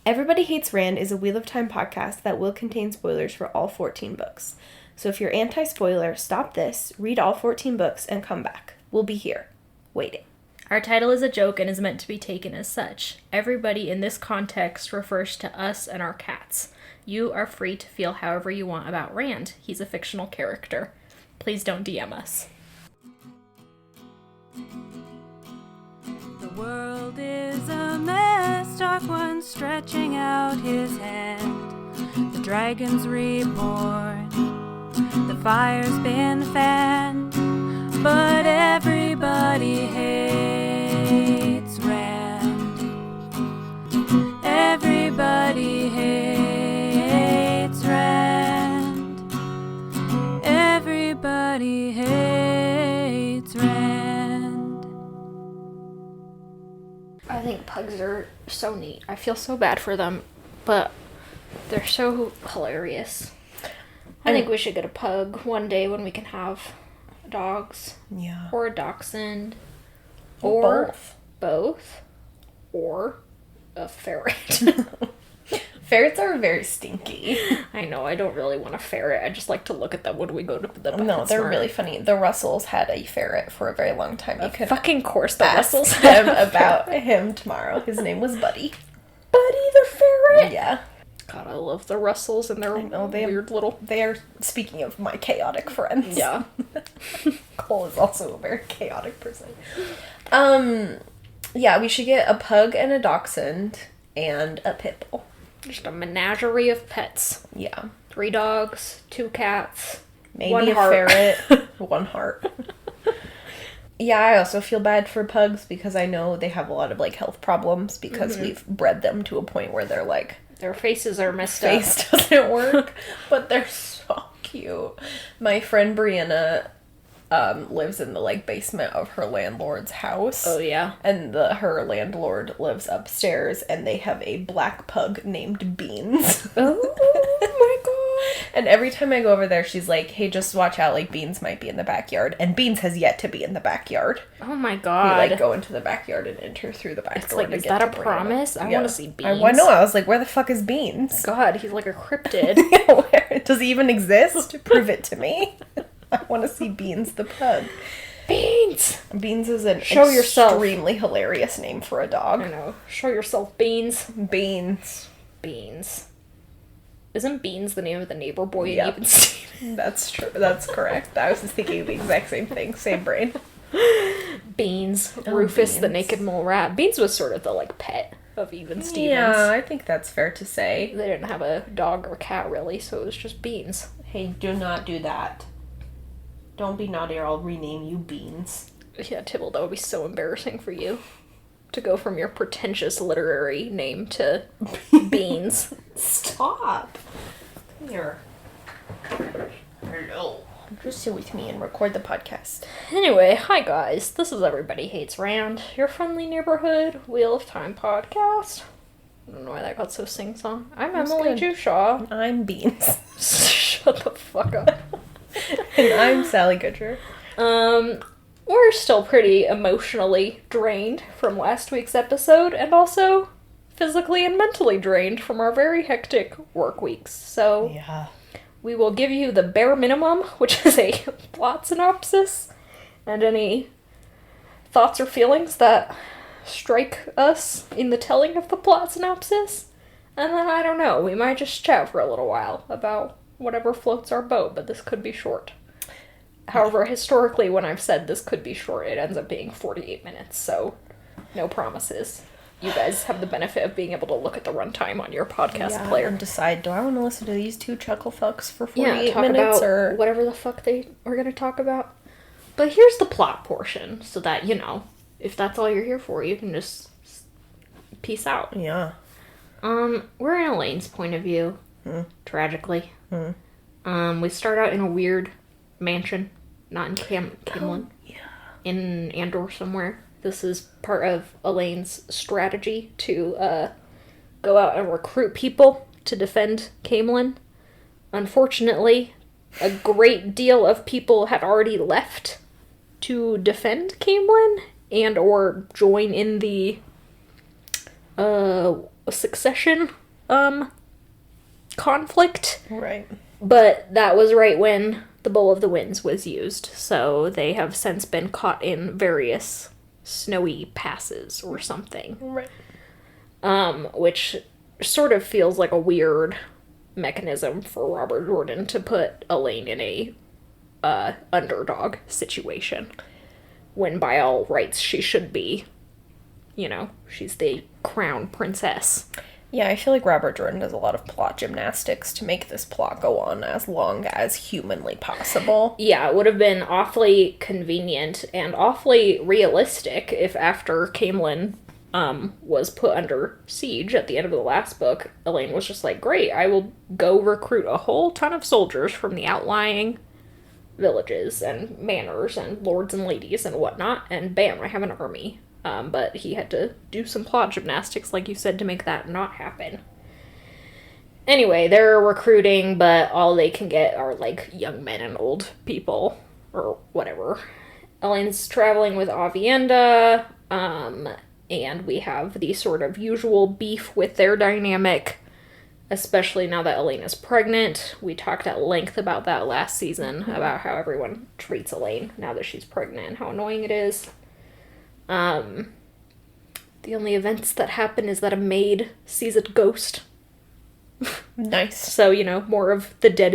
Everybody Hates Rand is a Wheel of Time podcast that will contain spoilers for all 14 books. So if you're anti-spoiler, stop this, read all 14 books, and come back. We'll be here, waiting. Our title is a joke and is meant to be taken as such. Everybody in this context refers to us and our cats. You are free to feel however you want about Rand. He's a fictional character. Please don't DM us. The world is a mess, Dark One stretching out his hand. The dragon's reborn, the fire's been fanned, but everybody hates Rand. Everybody hates Rand. Everybody hates Rand. I think pugs are so neat. I feel so bad for them, but they're so hilarious. I think we should get a pug one day when we can have dogs. Yeah. Or a dachshund. Or both. Or a ferret. Ferrets are very stinky. I know, I don't really want a ferret. I just like to look at them when we go to the No, they're really funny. The Russells had a ferret for a very long time. You could fucking course the ask Russells them about him tomorrow. His name was Buddy. Buddy the ferret? Yeah. God, I love the Russells and their weird little... They are, speaking of my chaotic friends. Yeah. Cole is also a very chaotic person. Yeah, we should get a pug and a dachshund and a pit bull. Just a menagerie of pets. Yeah. 3 dogs, 2 cats, Maybe 1 a heart. ferret, 1 heart. Yeah, I also feel bad for pugs because I know they have a lot of, like, health problems because we've bred them to a point where they're, like... Their faces are messed up. Face doesn't work, but they're so cute. My friend Brianna lives in the, like, basement of her landlord's house. Oh, yeah? And her landlord lives upstairs, and they have a black pug named Beans. Oh, my God. And every time I go over there, she's like, hey, just watch out, like, Beans might be in the backyard. And Beans has yet to be in the backyard. Oh, my We, God. like, go into the backyard and enter through the back It's door like, to is get that to a Brianna. promise? I want to see Beans. I know. I was like, where the fuck is Beans? God, he's like a cryptid. Where, does he even exist? Prove it to me. I want to see Beans the pug. Beans! Beans is an Show yourself. extremely hilarious name for a dog. I know. Show yourself, Beans. Beans. Beans. Isn't Beans the name of the neighbor boy in Yep. Even Stevens? That's true. That's correct. I was just thinking the exact same thing. Same brain. Beans. Oh, Rufus the Beans. naked mole rat. Beans was sort of the, like, pet of Even Stevens. Yeah, I think that's fair to say. They didn't have a dog or cat, really, so it was just Beans. Hey, do not do that. Don't be naughty or I'll rename you Beans. Yeah, Tybalt, that would be so embarrassing for you. To go from your pretentious literary name to Beans. Stop. Come here. Hello. Just sit with me and record the podcast. Anyway, hi guys. This is Everybody Hates Rand, your friendly neighborhood Wheel of Time podcast. I don't know why that got so sing-song. I'm That's Emily good. Jushaw. I'm Beans. Shut the fuck up. And I'm Sally Goodger. We're still pretty emotionally drained from last week's episode, and also physically and mentally drained from our very hectic work weeks. So Yeah. we will give you the bare minimum, which is a plot synopsis, and any thoughts or feelings that strike us in the telling of the plot synopsis. And then, I don't know, we might just chat for a little while about whatever floats our boat, but this could be short. However, historically, when I've said this could be short, it ends up being 48 minutes, so no promises. You guys have the benefit of being able to look at the runtime on your podcast player. And decide, do I want to listen to these two chuckle fucks for Yeah, 48 talk minutes about or whatever the fuck they are going to talk about. But here's the plot portion, so that, you know, if that's all you're here for, you can just peace out. Yeah. We're in Elaine's point of view, tragically. We start out in a weird mansion, not in Camelin. Yeah. In Andor somewhere. This is part of Elaine's strategy to go out and recruit people to defend Camelin. Unfortunately, a great deal of people had already left to defend Camelin and or join in the succession conflict. Right. But that was right when the Bowl of the Winds was used, so they have since been caught in various snowy passes or something. Right. Which sort of feels like a weird mechanism for Robert Jordan to put Elaine in a underdog situation, when by all rights she should be, she's the crown princess. Yeah, I feel like Robert Jordan does a lot of plot gymnastics to make this plot go on as long as humanly possible. Yeah, it would have been awfully convenient and awfully realistic if after Camelin was put under siege at the end of the last book, Elaine was just like, great, I will go recruit a whole ton of soldiers from the outlying villages and manors and lords and ladies and whatnot, and bam, I have an army. But he had to do some plot gymnastics, like you said, to make that not happen. Anyway, they're recruiting, but all they can get are, like, young men and old people, or whatever. Elaine's traveling with Avienda, and we have the sort of usual beef with their dynamic, especially now that Elaine is pregnant. We talked at length about that last season, about how everyone treats Elaine now that she's pregnant and how annoying it is. The only events that happen is that a maid sees a ghost. Nice. So, more of the dead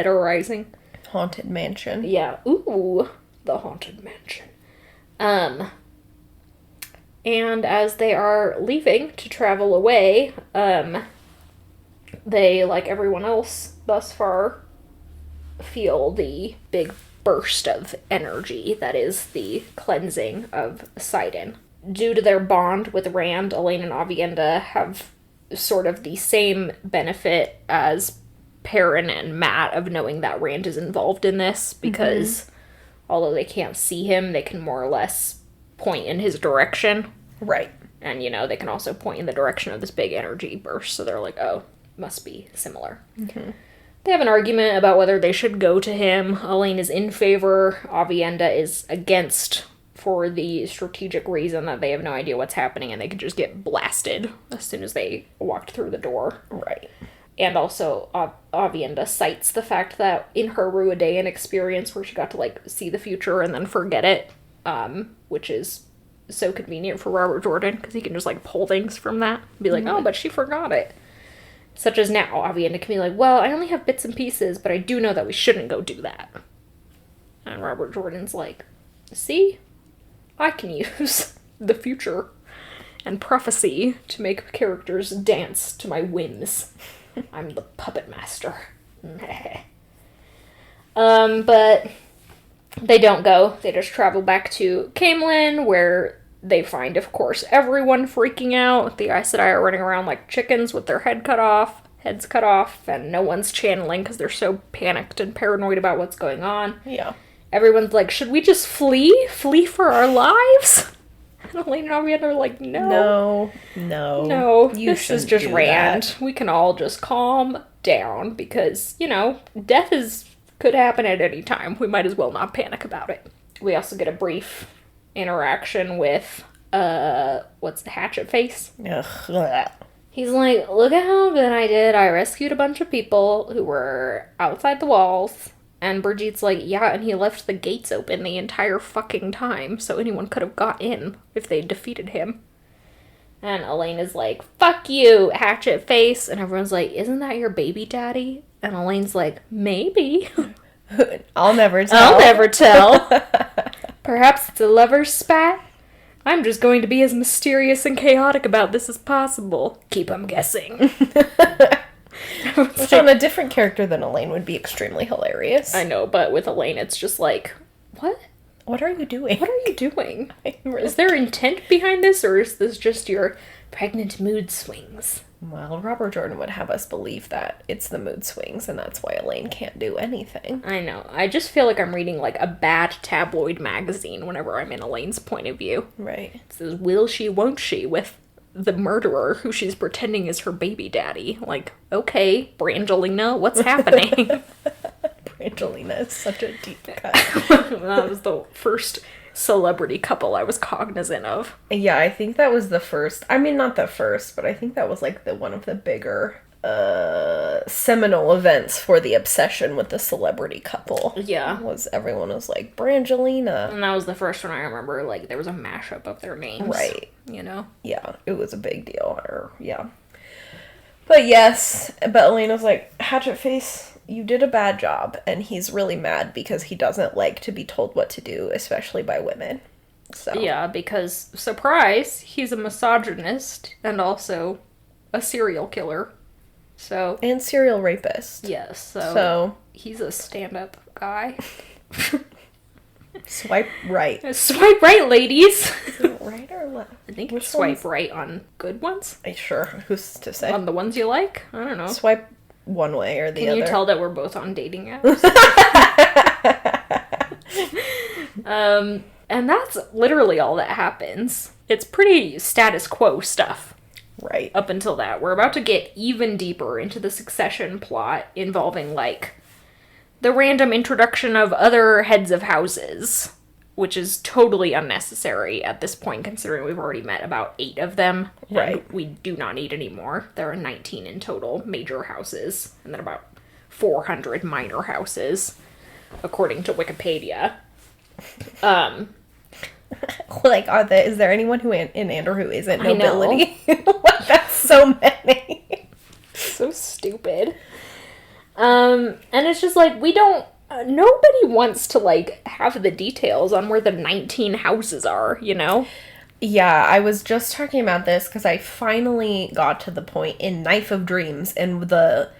are rising. Haunted mansion. Yeah. Ooh, the haunted mansion. And as they are leaving to travel away, they, like everyone else thus far, feel the big burst of energy that is the cleansing of Sidon. Due to their bond with Rand, Elaine and Avienda have sort of the same benefit as Perrin and Matt of knowing that Rand is involved in this, because although they can't see him, they can more or less point in his direction. Right. And, they can also point in the direction of this big energy burst, so they're like, oh, must be similar. Mm-hmm. They have an argument about whether they should go to him. Elaine is in favor. Avienda is against, for the strategic reason that they have no idea what's happening and they could just get blasted as soon as they walked through the door. Right. And also, Avienda cites the fact that in her Ruidaean experience, where she got to, like, see the future and then forget it, which is so convenient for Robert Jordan, because he can just, like, pull things from that and be like, oh, but she forgot it. Such as now, Avienda can be like, well, I only have bits and pieces, but I do know that we shouldn't go do that. And Robert Jordan's like, see? I can use the future and prophecy to make characters dance to my whims. I'm the puppet master. But they don't go. They just travel back to Camelin, where they find, of course, everyone freaking out. The Aes Sedai are running around like chickens with their heads cut off, and no one's channeling because they're so panicked and paranoid about what's going on. Yeah. Everyone's like, should we just flee? Flee for our lives? And Elaine and Avienda are like, no. No, this is just Rand. That. We can all just calm down because, death could happen at any time. We might as well not panic about it. We also get a brief interaction with, what's the Hatchet Face? Ugh. He's like, look at how good I did. I rescued a bunch of people who were outside the walls. And Brigitte like, yeah, and he left the gates open the entire fucking time, so anyone could have got in if they defeated him. And Elaine is like, fuck you, Hatchet Face. And everyone's like, isn't that your baby daddy? And Elaine's like, maybe. I'll never tell. Perhaps it's a lover's spat? I'm just going to be as mysterious and chaotic about this as possible. Keep 'em guessing. Which on a different character than Elaine would be extremely hilarious. I know, but with Elaine it's just like, what? What are you doing? What are you doing? Is there intent behind this, or is this just your pregnant mood swings? Well, Robert Jordan would have us believe that it's the mood swings, and that's why Elaine can't do anything. I know. I just feel like I'm reading, like, a bad tabloid magazine whenever I'm in Elaine's point of view. Right. It says, will she, won't she, with the murderer who she's pretending is her baby daddy. Like, okay, Brangelina, what's happening? Brangelina is such a deep cut. That was the first celebrity couple I was cognizant of. Yeah, I think that was the first. I mean, not the first, but I think that was like one of the bigger seminal events for the obsession with the celebrity couple. Yeah. Everyone was like, Brangelina. And that was the first one I remember, like, there was a mashup of their names. Right. You know? Yeah, it was a big deal. Yeah. But yes, but Elena's like, Hatchet Face, you did a bad job. And he's really mad because he doesn't like to be told what to do, especially by women. So. Yeah, because, surprise, he's a misogynist and also a serial killer. So. And serial rapist. Yes, so he's a stand-up guy. Swipe right. Swipe right, ladies! Is it right or left? I think you swipe right on good ones. Sure, who's to say? On the ones you like? I don't know. Swipe one way or the other. Can you tell that we're both on dating apps? And that's literally all that happens. It's pretty status quo stuff. Right. Up until that. We're about to get even deeper into the succession plot involving, like, the random introduction of other heads of houses, which is totally unnecessary at this point, considering we've already met about 8 of them. Right. We do not need any more. There are 19 in total major houses, and then about 400 minor houses, according to Wikipedia. Like, is there anyone who in Andor who isn't nobility? Like, that's so many. So stupid. And it's just like, we don't, nobody wants to, like, have the details on where the 19 houses are, you know? Yeah, I was just talking about this because I finally got to the point in Knife of Dreams, in the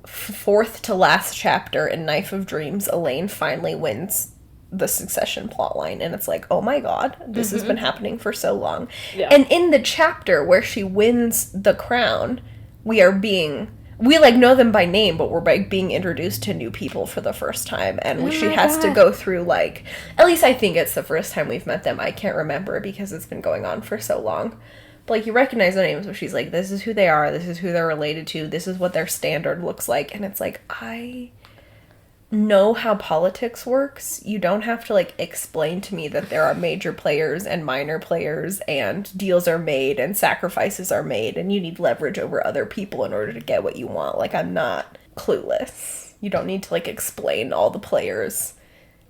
4th to last chapter in Knife of Dreams, Elaine finally wins the succession plotline, and it's like, oh my god, this has been happening for so long. Yeah. And in the chapter where she wins the crown, we like know them by name, but we're like being introduced to new people for the first time, and she has to go through, like, at least I think it's the first time we've met them. I can't remember because it's been going on for so long. But, like, you recognize the names, so she's like, this is who they are, this is who they're related to, this is what their standard looks like, and it's like, I know how politics works. You don't have to, like, explain to me that there are major players and minor players, and deals are made and sacrifices are made, and you need leverage over other people in order to get what you want. Like, I'm not clueless. You don't need to, like, explain all the players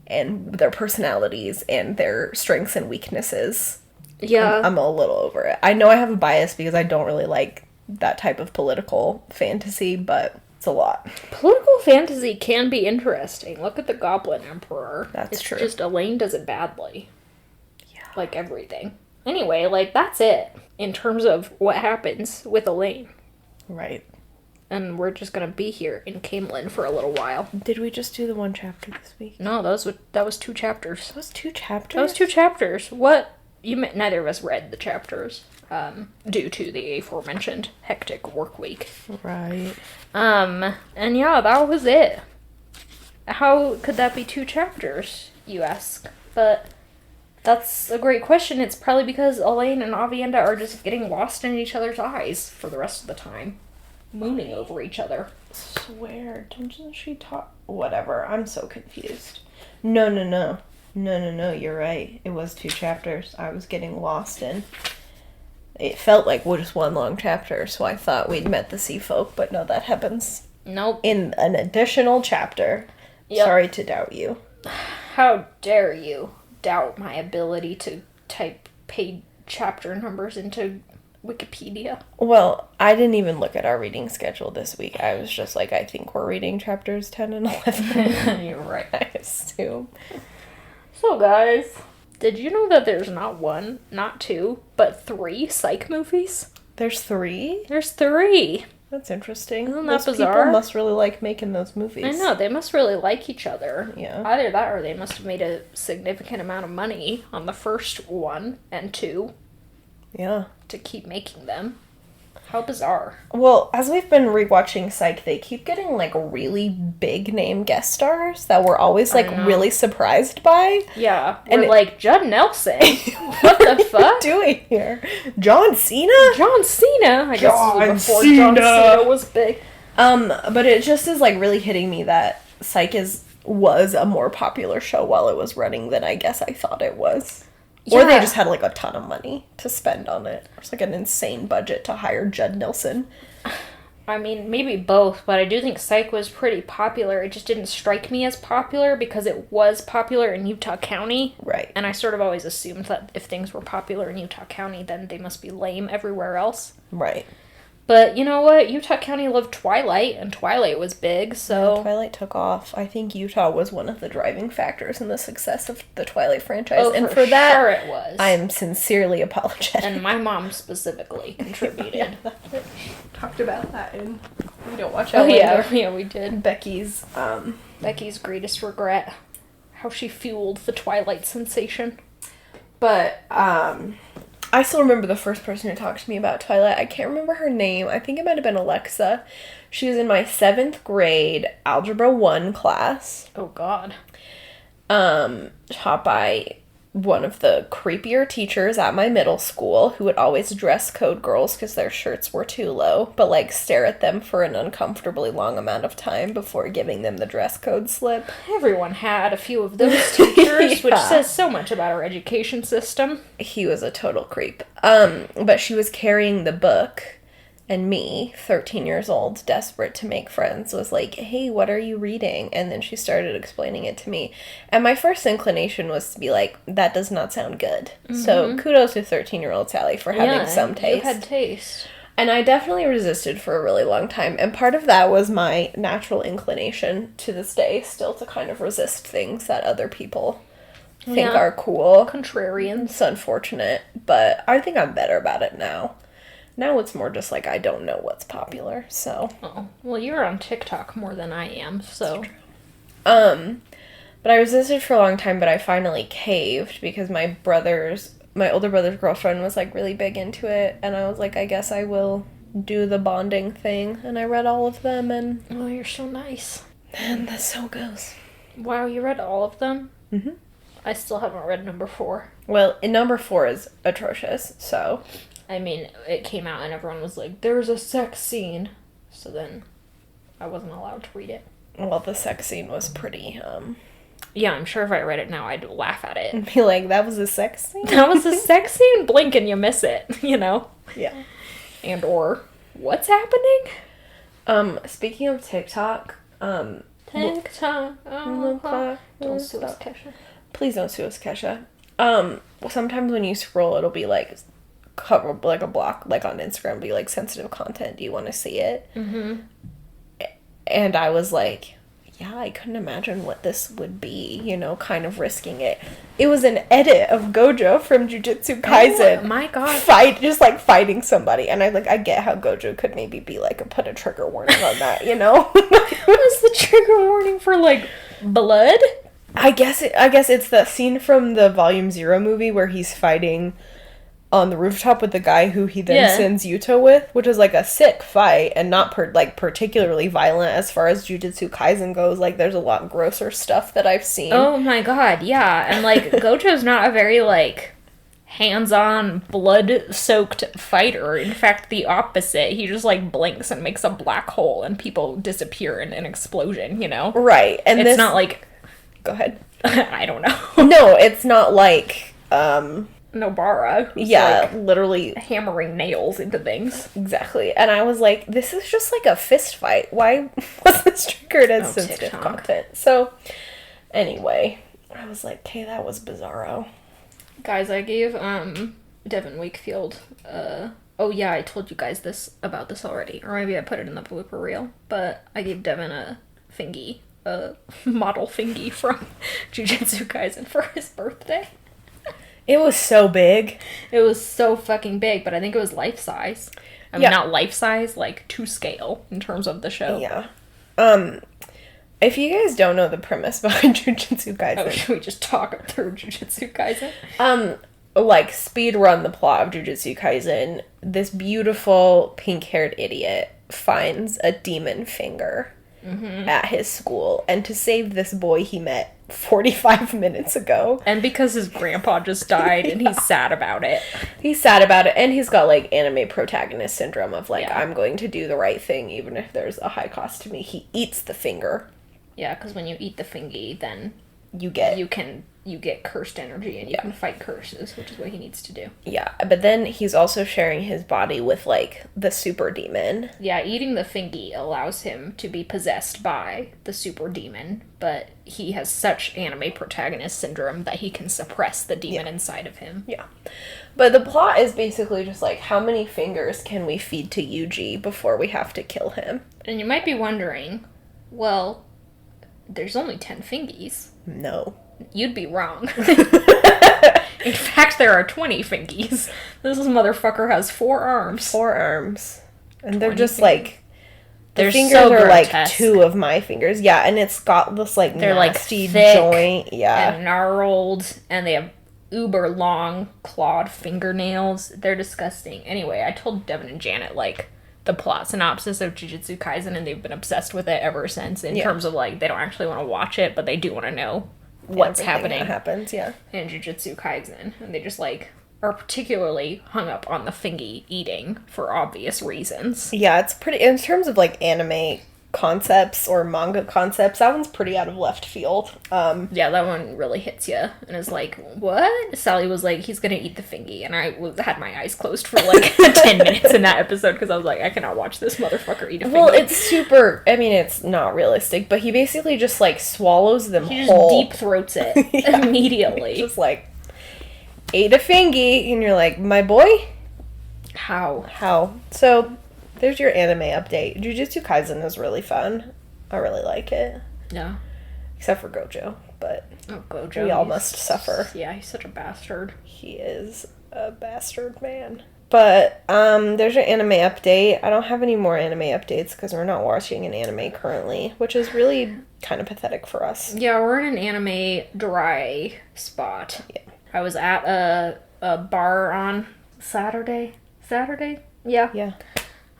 and their personalities and their strengths and weaknesses. Yeah. I'm a little over it. I know I have a bias because I don't really like that type of political fantasy, but it's a lot. Political fantasy can be interesting. Look at the Goblin Emperor. That's true. It's just Elaine does it badly. Yeah. Like everything. Anyway, like, that's it in terms of what happens with Elaine. Right. And we're just gonna be here in Camelin for a little while. Did we just do the one chapter this week? No, that was 2 chapters. That was 2 chapters? That was 2 chapters. What? Neither of us read the chapters. Due to the aforementioned hectic work week. Right. And yeah, that was it. How could that be 2 chapters, you ask? But that's a great question. It's probably because Elaine and Avienda are just getting lost in each other's eyes for the rest of the time. Mooning over each other. Swear, doesn't she talk? Whatever, I'm so confused. No, you're right. It was 2 chapters. I was getting lost in. It felt like just one long chapter, so I thought we'd met the sea folk, but no, that happens. Nope. In an additional chapter. Yep. Sorry to doubt you. How dare you doubt my ability to type paid chapter numbers into Wikipedia? Well, I didn't even look at our reading schedule this week. I was just like, I think we're reading chapters 10 and 11. You're right. I assume. So, guys, did you know that there's not 1, not 2, but 3 Psych movies? There's 3? There's 3. That's interesting. Isn't that those bizarre? People must really like making those movies. I know, they must really like each other. Yeah. Either that or they must have made a significant amount of money on the first 1 and 2. Yeah. To keep making them. How bizarre. Well, as we've been rewatching Psych, they keep getting, like, really big name guest stars that we're always, like, really surprised by. Yeah. And like, Judd Nelson. What the fuck? What are you doing here? John Cena? John Cena. I guess it was before John Cena was big. But it just is, like, really hitting me that Psych is was a more popular show while it was running than I guess I thought it was. Or they just had, like, a ton of money to spend on it. There's, like, an insane budget to hire Judd Nelson. I mean, maybe both, but I do think Psych was pretty popular. It just didn't strike me as popular because it was popular in Utah County. Right. And I sort of always assumed that if things were popular in Utah County, then they must be lame everywhere else. Right. But you know what? Utah County loved Twilight, and Twilight was big, so... Yeah, Twilight took off. I think Utah was one of the driving factors in the success of the Twilight franchise. Oh, and for that, sure it was. I am sincerely apologetic. And my mom specifically contributed. Talked about that in We Don't Watch Out Oh, yeah. Later. Yeah, we did. Becky's greatest regret. How she fueled the Twilight sensation. But, I still remember the first person who talked to me about Twilight. I can't remember her name. I think it might have been Alexa. She was in my 7th grade Algebra 1 class. Oh, God. Taught by one of the creepier teachers at my middle school who would always dress code girls because their shirts were too low, but, like, stare at them for an uncomfortably long amount of time before giving them the dress code slip. Everyone had a few of those teachers, which says so much about our education system. He was a total creep. But she was carrying the book, and me, 13 years old, desperate to make friends, was like, hey, what are you reading? And then she started explaining it to me. And my first inclination was to be like, that does not sound good. Mm-hmm. So kudos to 13-year-old Sally for having some taste. You had taste. And I definitely resisted for a really long time. And part of that was my natural inclination to this day still to kind of resist things that other people think are cool. Contrarians. It's unfortunate, but I think I'm better about it now. Now it's more just like I don't know what's popular, so. Oh, well, you're on TikTok more than I am, so. But I resisted for a long time, but I finally caved because my older brother's girlfriend was, like, really big into it, and I was like, I guess I will do the bonding thing, and I read all of them, and... Oh, you're so nice. And so goes. Wow, you read all of them? Mm-hmm. I still haven't read number 4. Well, number 4 is atrocious, so... I mean, it came out and everyone was like, there's a sex scene. So then I wasn't allowed to read it. Well, the sex scene was pretty, Yeah, I'm sure if I read it now, I'd laugh at it. And be like, that was a sex scene? That was a sex scene? Blink and you miss it, you know? Yeah. And or, what's happening? Speaking of TikTok, TikTok. Don't sue us, Kesha. Please don't sue us, Kesha. Sometimes when you scroll, it'll be like... cover like a block like on Instagram, be like sensitive content, do you want to see it? Mm-hmm. And I was like, yeah, I couldn't imagine what this would be, you know, kind of risking it. It was an edit of Gojo from Jujutsu Kaisen. Oh my god. Fighting somebody, and I get how Gojo could maybe be like put a trigger warning on that, you know. What's the trigger warning for, like, blood? I guess it's the scene from the Volume 0 movie where he's fighting on the rooftop with the guy who he then sends Yuta with, which is, like, a sick fight, and not, particularly violent as far as Jujutsu Kaisen goes. Like, there's a lot grosser stuff that I've seen. Oh my god, yeah. And, like, Gojo's not a very, like, hands-on, blood-soaked fighter. In fact, the opposite. He just, like, blinks and makes a black hole, and people disappear in an explosion, you know? Right. And it's not, like... Go ahead. I don't know. No, it's not, like, Nobara, who's like, literally hammering nails into things. Exactly. And I was like, this is just like a fist fight. Why was this triggered as sensitive content? So, anyway, I was like, okay, that was bizarro. Guys, I gave Devin Wakefield oh yeah, I told you guys about this already, or maybe I put it in the blooper reel, but I gave Devin a fingy, a model fingy from Jujutsu Kaisen for his birthday. It was so big. It was so fucking big, but I think it was life size. I mean, not life size, like to scale in terms of the show. Yeah. If you guys don't know the premise behind Jujutsu Kaisen... Oh, should we just talk through Jujutsu Kaisen? Like, speed run the plot of Jujutsu Kaisen. This beautiful pink-haired idiot finds a demon finger at his school, and to save this boy he met 45 minutes ago. And because his grandpa just died and he's sad about it. He's sad about it, and he's got, like, anime protagonist syndrome of, like, I'm going to do the right thing even if there's a high cost to me. He eats the finger. Yeah, because when you eat the fingy, then you get you get cursed energy and you can fight curses, which is what he needs to do. Yeah, but then he's also sharing his body with, like, the super demon. Yeah, eating the fingy allows him to be possessed by the super demon, but he has such anime protagonist syndrome that he can suppress the demon inside of him. Yeah. But the plot is basically just, like, how many fingers can we feed to Yuji before we have to kill him? And you might be wondering, well, there's only 10 fingies. No. You'd be wrong. In fact, there are 20 fingies. This motherfucker has 4 arms. 4 arms. And they're just, fingers. like... They're The fingers so are, grotesque. like, 2 of my fingers. Yeah, and it's got this, like, They're, nasty like, thick joint. Yeah. and gnarled, and they have uber long clawed fingernails. They're disgusting. Anyway, I told Devin and Janet, like, the plot synopsis of Jujutsu Kaisen, and they've been obsessed with it ever since, in terms of, like, they don't actually want to watch it, but they do want to know what's Everything happening that happens, yeah. in Jujutsu Kaisen. And they just, like, are particularly hung up on the fingy eating for obvious reasons. Yeah, it's pretty... In terms of, like, anime concepts or manga concepts, that one's pretty out of left field. Yeah, that one really hits you and is like, what? Sally was like, he's gonna eat the fingy, and I had my eyes closed for like 10 minutes in that episode because I was like, I cannot watch this motherfucker eat a fingy. Well, it's super... I mean, it's not realistic, but he basically just, like, swallows them he just whole. deep throats it immediately. Just, like, ate a fingy, and you're like, my boy? How? So... There's your anime update. Jujutsu Kaisen is really fun. I really like it. Yeah. Except for Gojo, but Gojo. we all must suffer. Yeah, he's such a bastard. He is a bastard man. But, there's your anime update. I don't have any more anime updates because we're not watching an anime currently, which is really kind of pathetic for us. Yeah, we're in an anime dry spot. Yeah. I was at a bar on Saturday? Yeah. Yeah.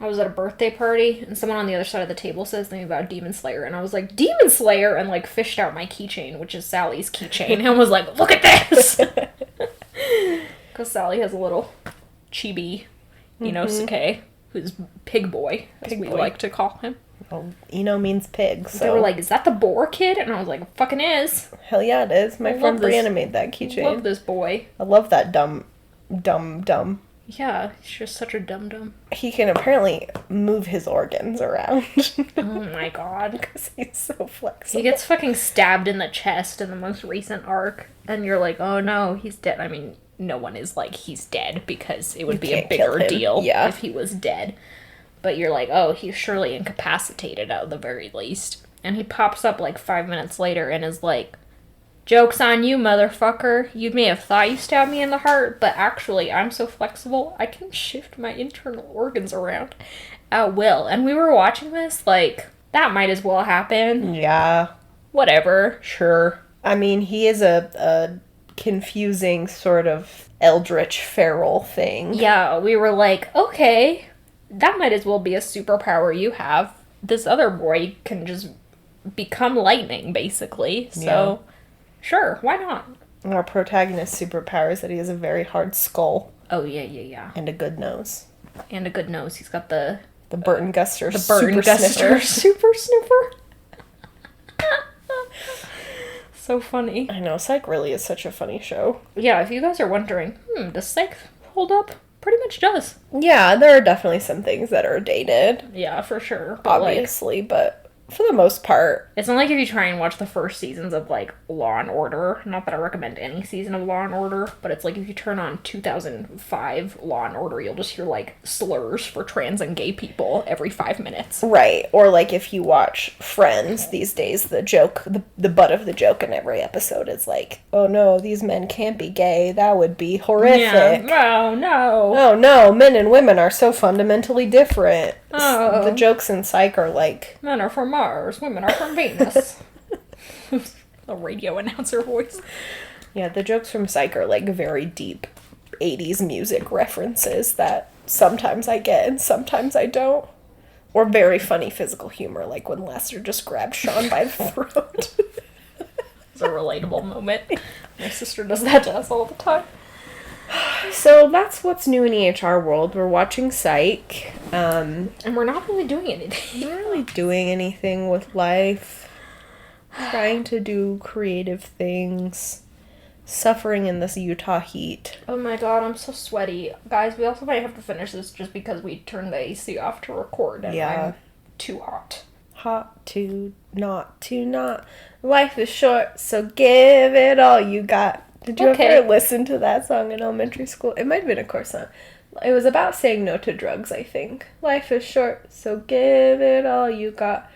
I was at a birthday party, and someone on the other side of the table says something about Demon Slayer, and I was like, Demon Slayer? And, like, fished out my keychain, which is Sally's keychain, and was like, look at this! Because Sally has a little chibi Inosuke, who's Pig Boy, as we like to call him. Well, Ino means pig, so... They were like, is that the boar kid? And I was like, fucking is. Hell yeah, it is. My friend this. Brianna made that keychain. I love this boy. I love that dumb. Yeah, he's just such a dum-dum. He can apparently move his organs around. Oh my god. Because he's so flexible. He gets fucking stabbed in the chest in the most recent arc, and you're like, oh no, he's dead. I mean, no one is like, he's dead, because it would be a bigger deal if he was dead. But you're like, oh, he's surely incapacitated at the very least. And he pops up like 5 minutes later and is like, joke's on you, motherfucker. You may have thought you stabbed me in the heart, but actually, I'm so flexible, I can shift my internal organs around at will. And we were watching this, like, that might as well happen. Yeah. Whatever. Sure. I mean, he is a confusing sort of eldritch feral thing. Yeah, we were like, okay, that might as well be a superpower you have. This other boy can just become lightning, basically. So... Yeah. Sure, why not? Our protagonist's superpower is that he has a very hard skull. Oh, yeah. And a good nose. And a good nose. He's got the Burton Guster Burton Guster super sniffer. So funny. I know, Psych really is such a funny show. Yeah, if you guys are wondering, does Psych hold up? Pretty much does. Yeah, there are definitely some things that are dated. Yeah, for sure. But Obviously, but for the most part... It's not like if you try and watch the first seasons of, like, Law & Order, not that I recommend any season of Law & Order, but it's like if you turn on 2005 Law & Order, you'll just hear, like, slurs for trans and gay people every 5 minutes. Right. Or, like, if you watch Friends these days, the joke, the butt of the joke in every episode is like, oh no, these men can't be gay. That would be horrific. Yeah. Oh, no. Oh no, men and women are so fundamentally different. Oh. The jokes in Psych are like... Men are from Mars, women are from Venus. The radio announcer voice. Yeah, the jokes from Psych are like very deep 80s music references that sometimes I get and sometimes I don't. Or very funny physical humor, like when Lester just grabbed Sean by the throat. It's a relatable moment. My sister does that to us all the time. So that's what's new in EHR world. We're watching Psych. And we're not really doing anything. Not really doing anything with life. trying to do creative things, suffering in this Utah heat. Oh my god, I'm so sweaty. Guys, we also might have to finish this just because we turned the AC off to record and I'm too hot. Hot to not. Life is short, so give it all you got. Did you ever listen to that song in elementary school? It might have been a course song. It was about saying no to drugs, I think. Life is short, so give it all you got.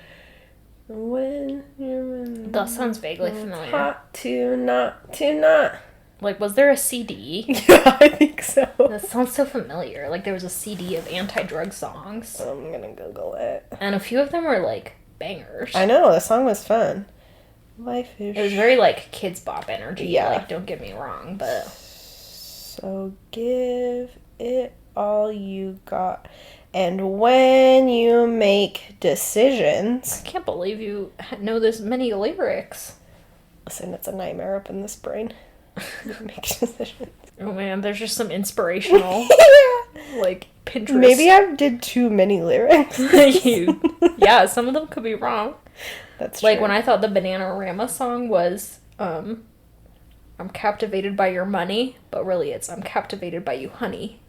When you're in That sounds vaguely familiar. Hot to not. Like, was there a CD? Yeah, I think so. That sounds so familiar. Like, there was a CD of anti-drug songs. I'm gonna Google it. And a few of them were, like, bangers. I know, the song was fun. Life is... It was very, like, kids bop energy. Yeah. Like, don't get me wrong, but... So give it all you got. And when you make decisions... I can't believe you know this many lyrics. Listen, it's a nightmare up in this brain. Make decisions. Oh man, there's just some inspirational, like, Pinterest. Maybe I did too many lyrics. Yeah, some of them could be wrong. That's true. Like, when I thought the Bananarama song was, I'm captivated by your money, but really it's I'm captivated by you, honey.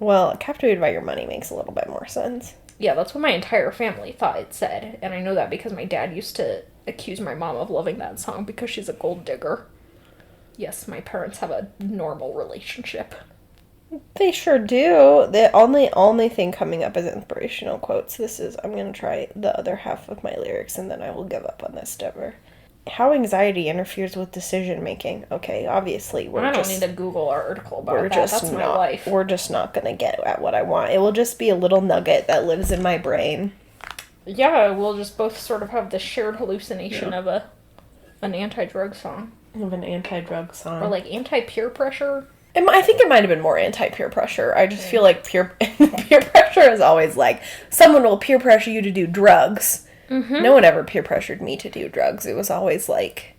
Well, captivated by your money makes a little bit more sense. Yeah, that's what my entire family thought it said, and I know that because my dad used to accuse my mom of loving that song because she's a gold digger. Yes, my parents have a normal relationship. They sure do. The only thing coming up is inspirational quotes. I'm going to try the other half of my lyrics and then I will give up on this endeavor. How anxiety interferes with decision making. Okay, obviously I don't need to Google our article about that. That's my life. We're just not going to get at what I want. It will just be a little nugget that lives in my brain. Yeah, we'll just both sort of have the shared hallucination of an anti-drug song. Of an anti-drug song. Or like anti-peer pressure. I think it might have been more anti-peer pressure. I just feel like peer pressure is always like, someone will peer pressure you to do drugs. Mm-hmm. No one ever peer pressured me to do drugs. It was always like,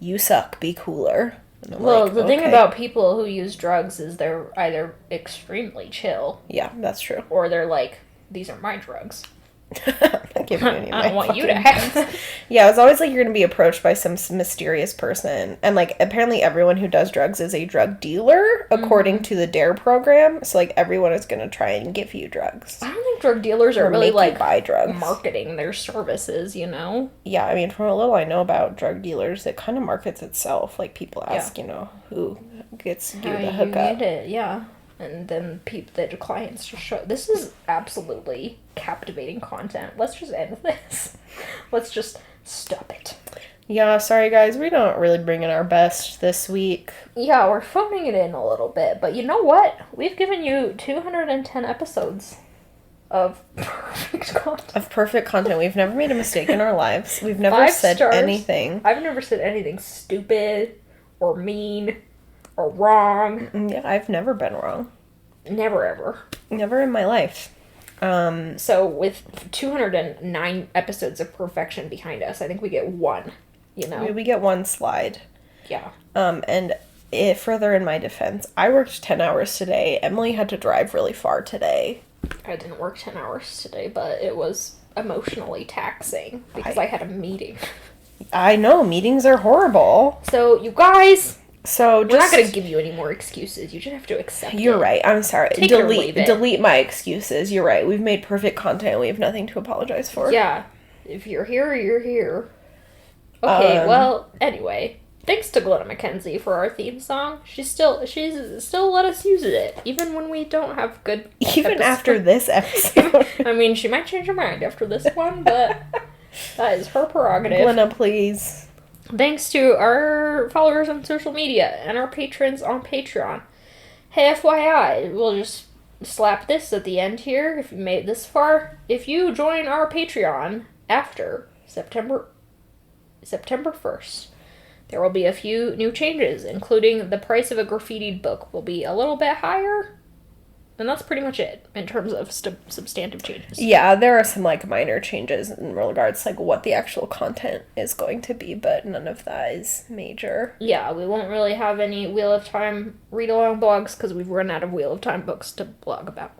you suck, be cooler. Well, like, the thing about people who use drugs is they're either extremely chill. Yeah, that's true. Or they're like, these are my drugs. I'm not giving you any of I don't want you to have them. Yeah, it's always like you're going to be approached by some mysterious person. And like, apparently everyone who does drugs is a drug dealer, according to the D.A.R.E program. So like, everyone is going to try and give you drugs. I don't think drug dealers are really like buy drugs. Marketing their services, you know? Yeah, I mean, from a little I know about drug dealers, it kind of markets itself. Like, people ask, who gets you the hookup. Yeah. And then the clients just show. This is absolutely captivating content. Let's just end this. Let's just stop it. Yeah, sorry guys, we don't really bring in our best this week. Yeah, we're phoning it in a little bit, but you know what? We've given you 210 episodes of perfect content. We've never made a mistake in our lives. We've never said anything. I've never said anything stupid or mean or wrong. Yeah, I've never been wrong. Never ever. Never in my life. So with 209 episodes of perfection behind us, I think we get one, We get one slide. Yeah. And further in my defense, I worked 10 hours today. Emily had to drive really far today. I didn't work 10 hours today, but it was emotionally taxing because I had a meeting. I know, meetings are horrible. So, you guys... So we're not going to give you any more excuses. You just have to accept it. You're right. I'm sorry. Take it or leave it. Delete my excuses. You're right. We've made perfect content. We have nothing to apologize for. Yeah. If you're here, you're here. Okay, well, anyway. Thanks to Glenna McKenzie for our theme song. She's still let us use it, even when we don't have good Even after this episode. I mean, she might change her mind after this one, but that is her prerogative. Glenna, please. Thanks to our followers on social media and our patrons on Patreon. Hey, FYI, we'll just slap this at the end here if you made it this far. If you join our Patreon after September 1st, there will be a few new changes, including the price of a graffitied book will be a little bit higher. And that's pretty much it in terms of substantive changes. Yeah, there are some minor changes in regards to what the actual content is going to be, but none of that is major. Yeah, we won't really have any Wheel of Time read-along blogs because we've run out of Wheel of Time books to blog about.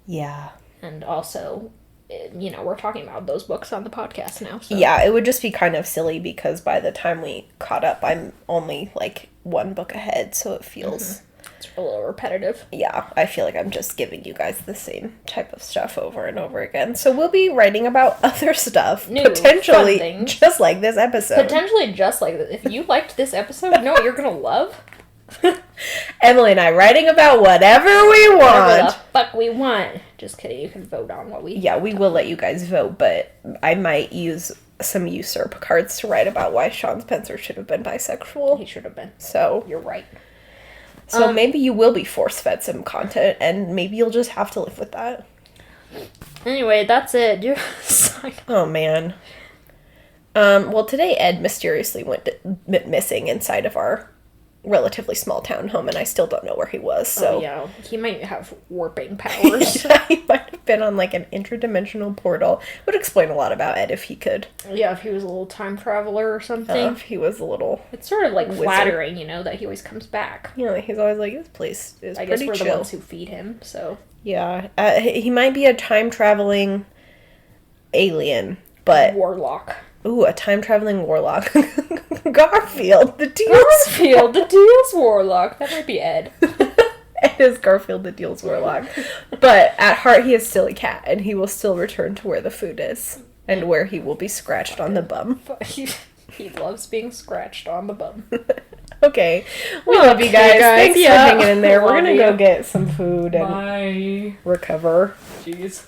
Yeah. And also, you know, we're talking about those books on the podcast now. So. Yeah, it would just be kind of silly because by the time we caught up, I'm only like one book ahead, so it feels... It's a little repetitive. Yeah, I feel like I'm just giving you guys the same type of stuff over and over again. So we'll be writing about other stuff, New, potentially fun things. just like this episode. Potentially just like this. If you liked this episode, you know what you're gonna love? Emily and I writing about whatever we want. Whatever the fuck we want. Just kidding, you can vote on what we... Yeah, we will let you guys vote, but I might use some usurp cards to write about why Sean Spencer should have been bisexual. He should have been. So You're right. So maybe you will be force-fed some content, and maybe you'll just have to live with that. Anyway, that's it. Oh, man. Well, today Ed mysteriously went missing inside of our relatively small town home, and I still don't know where he was, so... Oh, yeah. He might have warping powers. Yeah, he might have been on, like, an interdimensional portal. Would explain a lot about Ed if he could. Yeah, if he was a little time traveler or something. If he was a little... It's sort of, like, wizard. flattering, you know, that he always comes back. You know, he's always like, this place is I pretty guess we're chill. the ones who feed him, so... Yeah. He might be a time-traveling alien, but... Warlock. Ooh, a time-traveling warlock. Garfield, the deals. Garfield, the Deals Warlock. That might be Ed. Ed is Garfield, the deals warlock. But at heart, he is still a cat, and he will still return to where the food is, and where he will be scratched on the bum. He loves being scratched on the bum. Okay. We love you guys. Thanks for hanging in there. We're Love gonna you. go get some food and Bye. recover. Jeez.